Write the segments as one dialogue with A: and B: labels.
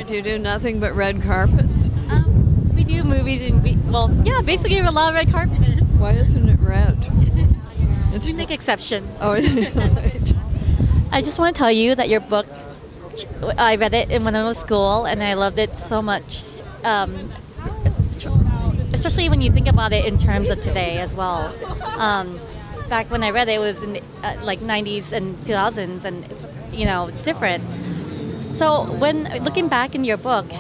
A: Do you do nothing but red carpets?
B: We do movies and yeah, basically a lot of red carpet.
A: Why isn't it red?
B: We make exceptions.
A: Oh, is it? Right.
B: I just want to tell you that your book, I read it when I was in school and I loved it so much. Especially when you think about it in terms of today as well. Back when I read it, it was in the, like 90s and 2000s, and it's different. So when looking back in your book,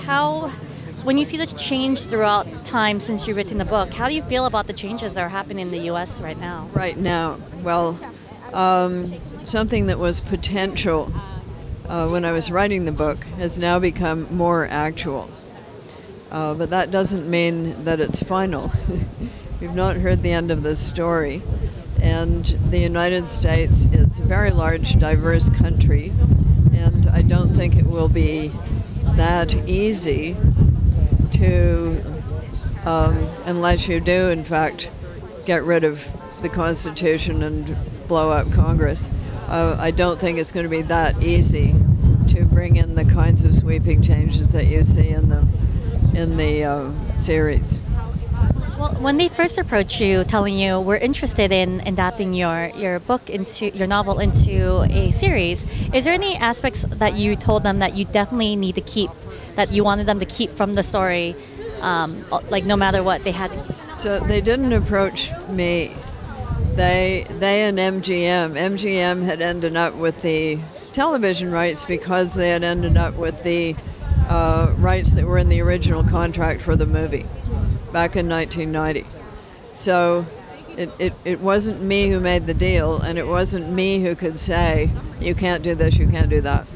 B: when you see the change throughout time since you've written the book, how do you feel about the changes that are happening in the U.S. right now?
A: Right now, well, something that was potential when I was writing the book has now become more actual. But that doesn't mean that it's final. We've not heard the end of this story. And the United States is a very large, diverse country, and I don't think it will be that easy to, unless you do, in fact, get rid of the Constitution and blow up Congress. I don't think it's going to be that easy to bring in the kinds of sweeping changes that you see in the series.
B: Well, when they first approached you, telling you we're interested in adapting your novel into a series, is there any aspects that you told them that you definitely need to keep, that you wanted them to keep from the story, like no matter what they had?
A: So they didn't approach me. They and MGM had ended up with the television rights because they had ended up with the rights that were in the original contract for the movie back in 1990. So it wasn't me who made the deal, and it wasn't me who could say, you can't do this, you can't do that.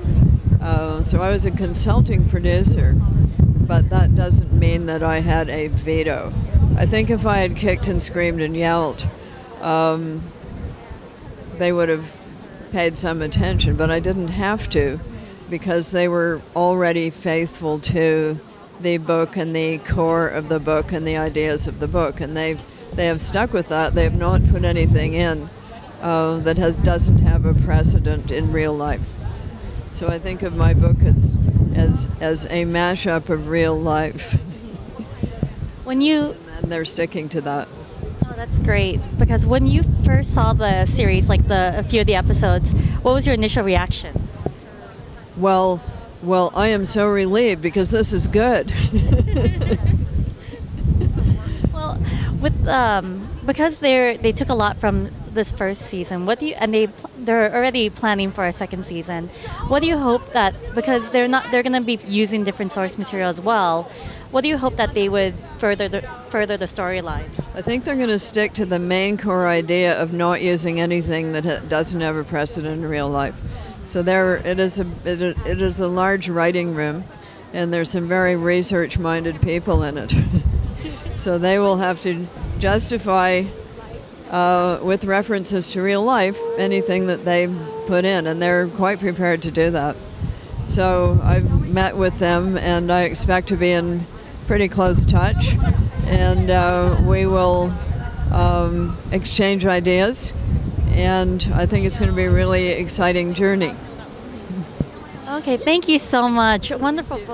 A: So I was a consulting producer, but that doesn't mean that I had a veto. I think if I had kicked and screamed and yelled, they would have paid some attention, but I didn't have to, because they were already faithful to the book and the core of the book and the ideas of the book, and they have stuck with that. They have not put anything in that doesn't have a precedent in real life. So I think of my book as a mashup of real life. And they're sticking to that.
B: Oh, that's great. Because when you first saw the series, like a few of the episodes, what was your initial reaction?
A: Well, I am so relieved because this is good.
B: Well, because they took a lot from this first season, they're already planning for a second season. What do you hope that, because they're going to be using different source material as well, what do you hope that they would further the storyline?
A: I think they're going to stick to the main core idea of not using anything that doesn't have a precedent in real life. So it is a large writing room, and there's some very research-minded people in it. So they will have to justify, with references to real life, anything that they put in, and they're quite prepared to do that. So I've met with them, and I expect to be in pretty close touch, and we will exchange ideas. And I think it's going to be a really exciting journey.
B: Okay, thank you so much. Wonderful book.